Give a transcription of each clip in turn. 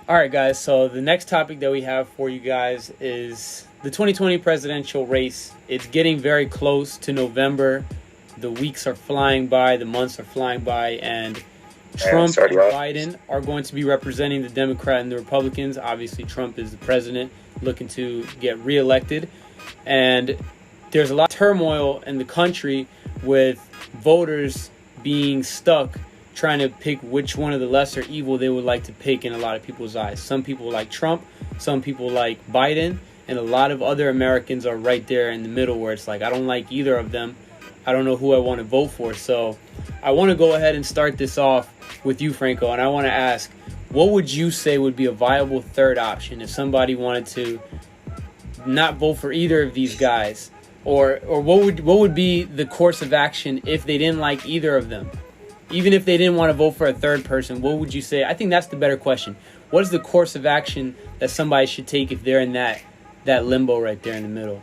All right, guys. So the next topic that we have for you guys is the 2020 presidential race. It's getting very close to November. The weeks are flying by, the months are flying by, and Trump and Biden are going to be representing the Democrat and the Republicans. Obviously, Trump is the president looking to get reelected. And there's a lot of turmoil in the country with voters being stuck trying to pick which one of the lesser evil they would like to pick in a lot of people's eyes. Some people like Trump, some people like Biden, and a lot of other Americans are right there in the middle where it's like, I don't like either of them. I don't know who I want to vote for. So I want to go ahead and start this off with you, Franco, and I want to ask, what would you say would be a viable third option if somebody wanted to not vote for either of these guys? Or what would be the course of action if they didn't like either of them? Even if they didn't want to vote for a third person, what would you say? I think that's the better question. What is the course of action that somebody should take if they're in that limbo right there in the middle?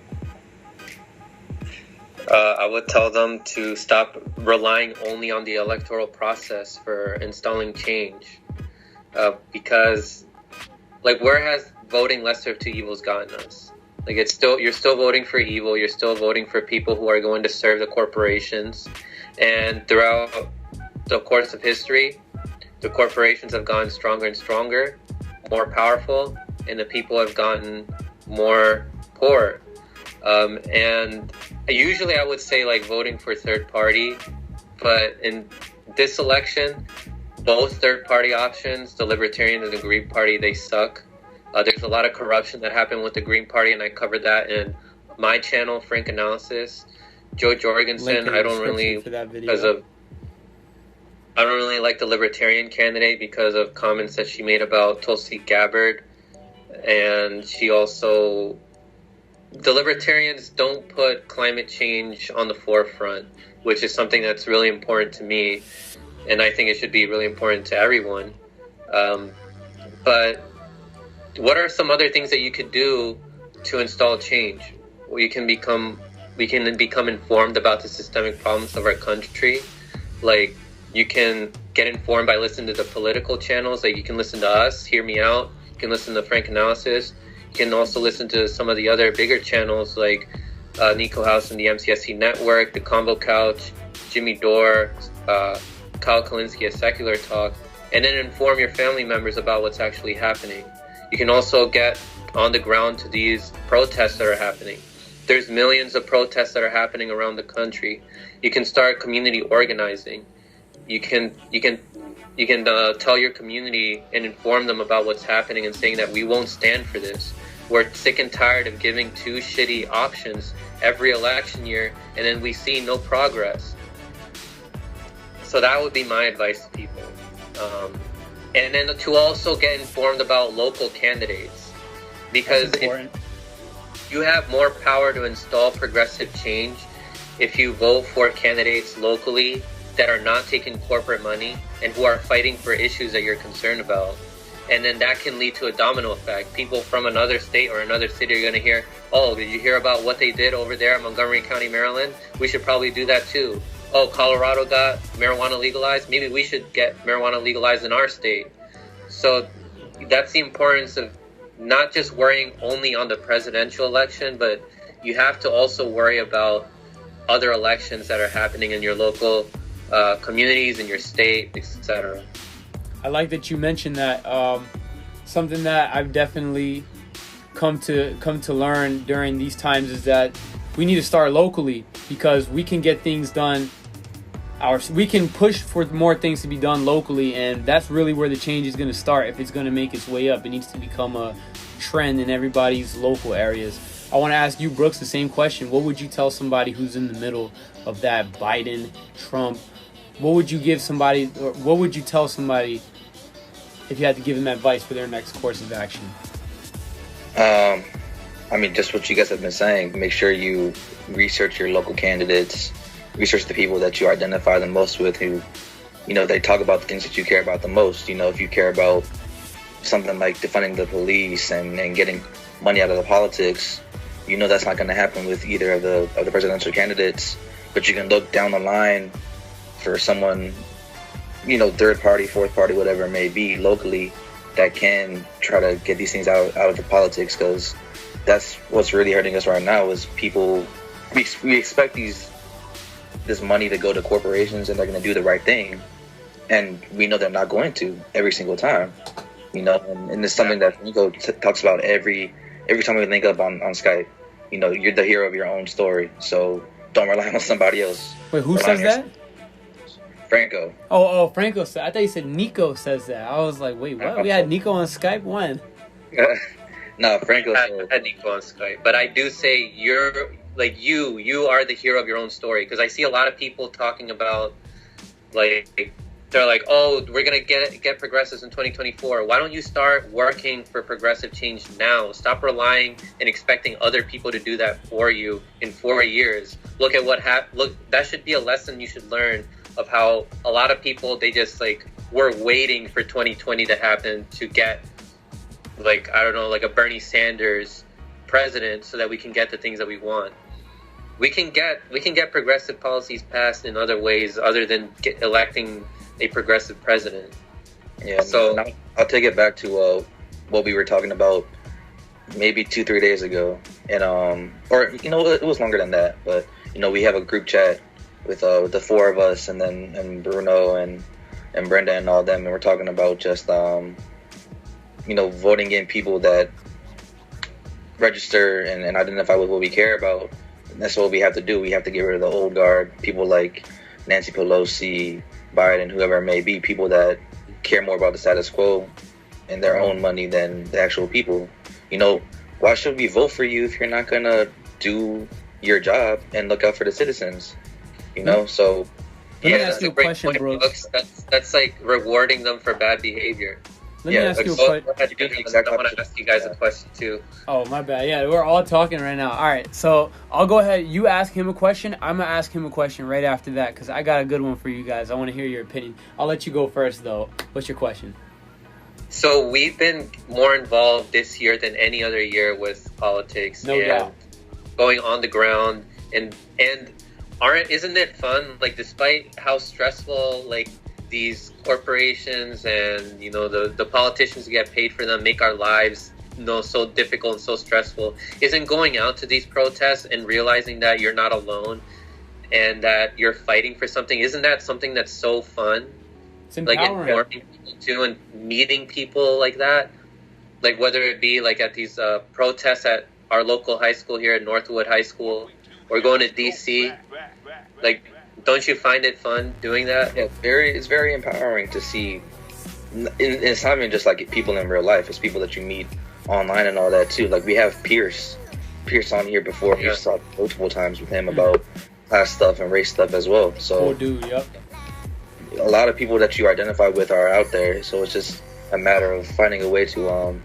I would tell them to stop relying only on the electoral process for installing change. Because, like, where has voting lesser of two evils gotten us? Like, you're still voting for evil. You're still voting for people who are going to serve the corporations. And throughout the course of history, the corporations have gotten stronger and stronger, more powerful, and the people have gotten more poor. And usually I would say, like, voting for third party, but in this election, both third party options, the Libertarian and the Green Party, they suck. There's a lot of corruption that happened with the Green Party, and I covered that in my channel, Frank Analysis. Jo Jorgensen, I don't really like the Libertarian candidate because of comments that she made about Tulsi Gabbard, and the Libertarians don't put climate change on the forefront, which is something that's really important to me, and I think it should be really important to everyone. But what are some other things that you could do to install change? We can become informed about the systemic problems of our country. Like, you can get informed by listening to the political channels. Like, you can listen to us, Hear Me Out. You can listen to Frank Analysis. You can also listen to some of the other bigger channels like Nico House and the MCSC Network, The Convo Couch, Jimmy Dore, Kyle Kalinske at Secular Talk, and then inform your family members about what's actually happening. You can also get on the ground to these protests that are happening. There's millions of protests that are happening around the country. You can start community organizing. You can tell your community and inform them about what's happening and saying that we won't stand for this. We're sick and tired of giving two shitty options every election year, and then we see no progress. So that would be my advice to people. And then to also get informed about local candidates, because if you have more power to install progressive change if you vote for candidates locally that are not taking corporate money and who are fighting for issues that you're concerned about. And then that can lead to a domino effect. People from another state or another city are going to hear, oh, did you hear about what they did over there in Montgomery County, Maryland? We should probably do that too. Oh, Colorado got marijuana legalized. Maybe we should get marijuana legalized in our state. So that's the importance of not just worrying only on the presidential election, but you have to also worry about other elections that are happening in your local communities, in your state, etc. I like that you mentioned that. Something that I've definitely come to learn during these times is that we need to start locally, because we can get things done. We can push for more things to be done locally, and that's really where the change is going to start. If it's going to make its way up, it needs to become a trend in everybody's local areas. I want to ask you, Brooks, the same question. What would you tell somebody who's in the middle of that Biden, Trump? What would you give somebody, or what would you tell somebody if you had to give them advice for their next course of action? I mean, just what you guys have been saying. Make sure you research your local candidates, research the people that you identify the most with, who, they talk about the things that you care about the most. If you care about something like defunding the police and getting money out of the politics, that's not going to happen with either of the presidential candidates. But you can look down the line for someone, third party, fourth party, whatever it may be, locally, that can try to get these things out of the politics, because that's what's really hurting us right now is people. We expect this money to go to corporations and they're going to do the right thing, and we know they're not going to every single time. And it's something that Nico talks about every time we link up on Skype. You're the hero of your own story, so don't rely on somebody else. Wait, who says that? Franco. Oh, Franco said. I thought you said Nico says that. I was like, wait, what? We had Nico on Skype? When? No, Franco I said. had Nico on Skype, but I do say you're like you are the hero of your own story, because I see a lot of people talking about like they're like, oh, we're gonna get progressives in 2024. Why don't you start working for progressive change now? Stop relying and expecting other people to do that for you in 4 years. Look at what happened. Look, that should be a lesson you should learn of how a lot of people, they just like were waiting for 2020 to happen to get like, I don't know, like a Bernie Sanders president so that we can get the things that we want. We can get progressive policies passed in other ways other than electing a progressive president. Yeah, so I'll take it back to what we were talking about maybe 2-3 days ago, and or it was longer than that, but we have a group chat with the four of us, and Bruno and Brenda and all them, and we're talking about just voting in people that register and identify with what we care about. And that's what we have to do. We have to get rid of the old guard, people like Nancy Pelosi, Biden, whoever it may be, people that care more about the status quo and their own money than the actual people. Why should we vote for you if you're not gonna do your job and look out for the citizens? So Let me ask you a question, Brooks. That's like rewarding them for bad behavior. Let me ask you a question. I want to ask you guys a question too. Oh, my bad. Yeah, we're all talking right now. All right, so I'll go ahead. You ask him a question. I'm going to ask him a question right after that because I got a good one for you guys. I want to hear your opinion. I'll let you go first, though. What's your question? So we've been more involved this year than any other year with politics. No doubt. Going on the ground. And isn't it fun? Like, despite how stressful, like, these corporations and the politicians who get paid for them make our lives so difficult and so stressful, isn't going out to these protests and realizing that you're not alone and that you're fighting for something, isn't that something that's so fun? It's empowering. Like informing people too and meeting people like that, like whether it be like at these protests at our local high school here at Northwood High School or going to DC, like, don't you find it fun doing that? Yeah, it's very empowering to see. It's not even just like people in real life; it's people that you meet online and all that too. Like we have Pierce on here before. Yeah. We've talked multiple times with him about class stuff and race stuff as well. So, Cool dude, yep. A lot of people that you identify with are out there. So it's just a matter of finding a way to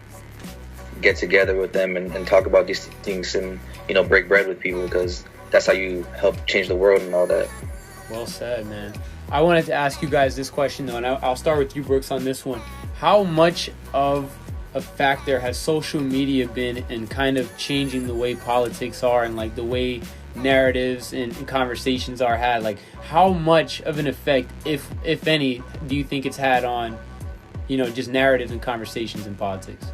get together with them and talk about these things and break bread with people, because that's how you help change the world and all that. Well said, man. I wanted to ask you guys this question, though, and I'll start with you, Brooks, on this one. How much of a factor has social media been in kind of changing the way politics are and, like, the way narratives and conversations are had? Like, how much of an effect, if any, do you think it's had on, just narratives and conversations in politics?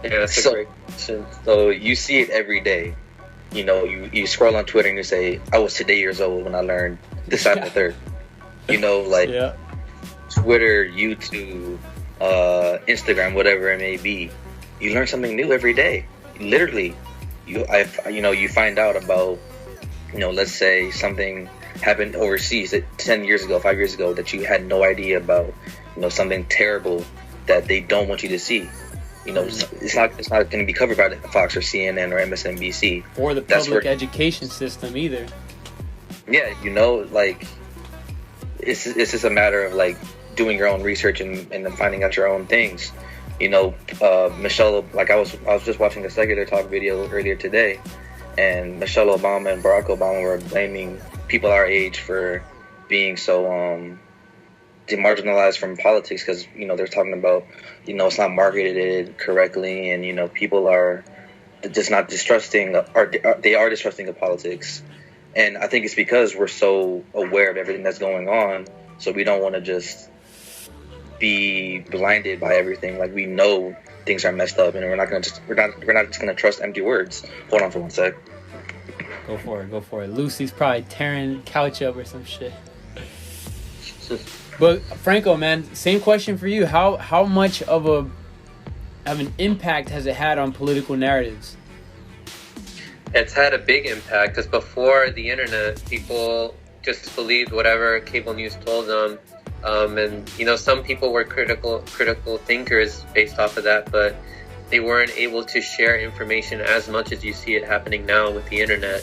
Yeah, that's a great question. So you see it every day. You scroll on Twitter and you say, I was today years old when I learned this, that, and the third. Yeah. Twitter, YouTube, Instagram, whatever it may be. You learn something new every day. Literally. You find out about, let's say something happened overseas 10 years ago, 5 years ago that you had no idea about, something terrible that they don't want you to see. It's not going to be covered by Fox or CNN or MSNBC or the public education system either. Yeah, it's just a matter of like doing your own research and then finding out your own things. Michelle, like I was just watching a Secular Talk video earlier today, and Michelle Obama and Barack Obama were blaming people our age for being so demarginalized from politics because they're talking about it's not marketed correctly, and people are just not distrusting, or they are distrusting of politics. And I think it's because we're so aware of everything that's going on, so we don't want to just be blinded by everything. Like, we know things are messed up, and we're not just gonna trust empty words. Hold on for one sec. Go for it. Lucy's probably tearing couch up or some shit. But Franco, man, same question for you. How much of an impact has it had on political narratives? It's had a big impact because before the internet, people just believed whatever cable news told them. And, you know, some people were critical thinkers based off of that, but they weren't able to share information as much as you see it happening now with the internet.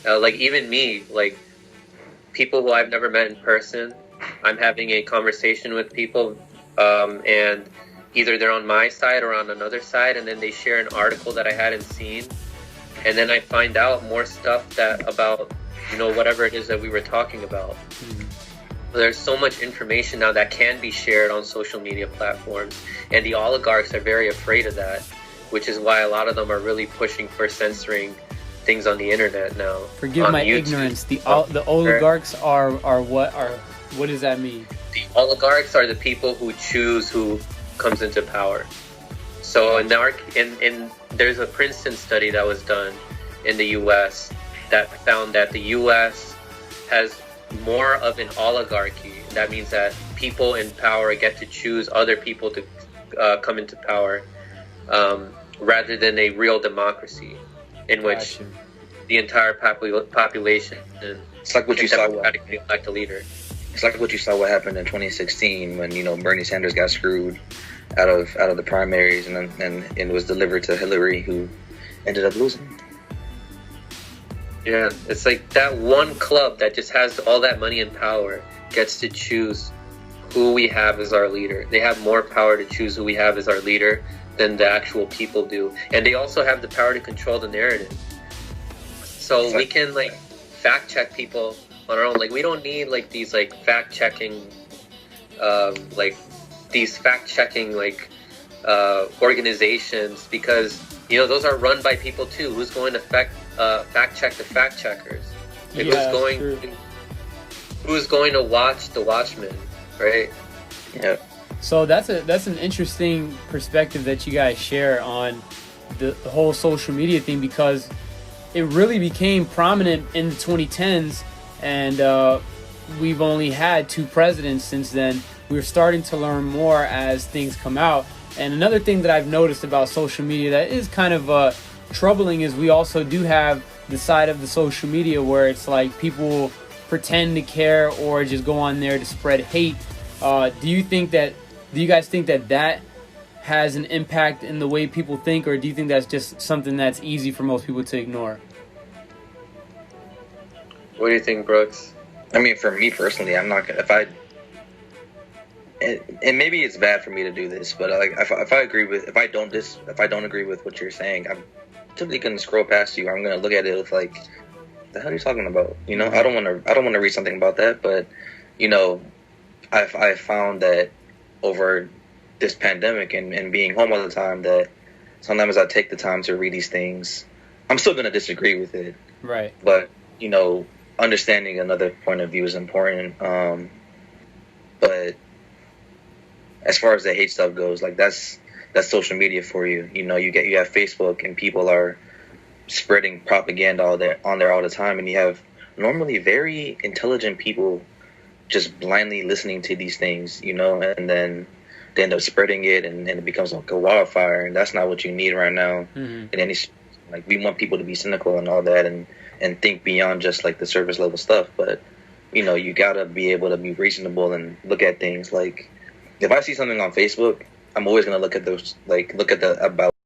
Like, even me, like, people who I've never met in person, I'm having a conversation with people, and either they're on my side or on another side, and then they share an article that I hadn't seen, and then I find out more stuff about, you know, whatever it is that we were talking about. Mm-hmm. There's so much information now that can be shared on social media platforms, and the oligarchs are very afraid of that, which is why a lot of them are really pushing for censoring things on the internet now. Forgive my ignorance. The oligarchs are what does that mean? The oligarchs are the people who choose who comes into power. So in there's a Princeton study that was done in the U.S. that found that the U.S. has more of an oligarchy. That means that people in power get to choose other people to come into power, rather than a real democracy in which the entire population. It's like what you saw. Elect a leader. It's like what you saw what happened in 2016 when, you know, Bernie Sanders got screwed out of the primaries, and it was delivered to Hillary, who ended up losing. Yeah, it's like that one club that just has all that money and power gets to choose who we have as our leader. They have more power to choose who we have as our leader than the actual people do. And they also have the power to control the narrative. So we can, like, fact check people on our own. Like, we don't need, like, these, like, fact checking, organizations, because, you know, those are run by people too. Who's going to fact check the fact checkers? Like, who's going to watch the Watchmen, right? Yeah. So that's an interesting perspective that you guys share on the whole social media thing, because it really became prominent in the 2010s, and we've only had 2 presidents since then. We're starting to learn more as things come out. And another thing that I've noticed about social media that is kind of troubling is we also do have the side of the social media where it's like people pretend to care or just go on there to spread hate. Do you guys think that has an impact in the way people think, or do you think that's just something that's easy for most people to ignore? What do you think, Brooks? I mean, for me personally, I'm not gonna, and maybe it's bad for me to do this, but like if I don't agree with what you're saying, I'm typically gonna scroll past you. I'm gonna look at it with like, the hell are you talking about? You know, I don't want to read something about that. But, you know, I found that over this pandemic and being home all the time, that sometimes I take the time to read these things. I'm still gonna disagree with it, right? But, you know, understanding another point of view is important. But as far as the hate stuff goes, like that's social media for you. You know, you have Facebook, and people are spreading propaganda on there all the time, and you have normally very intelligent people just blindly listening to these things, you know, and then they end up spreading it, and it becomes like a wildfire, and that's not what you need right now. Mm-hmm. And like, we want people to be cynical and all that, and think beyond just like the surface level stuff. But, you know, you gotta be able to be reasonable and look at things. Like, if I see something on Facebook, I'm always gonna look at the about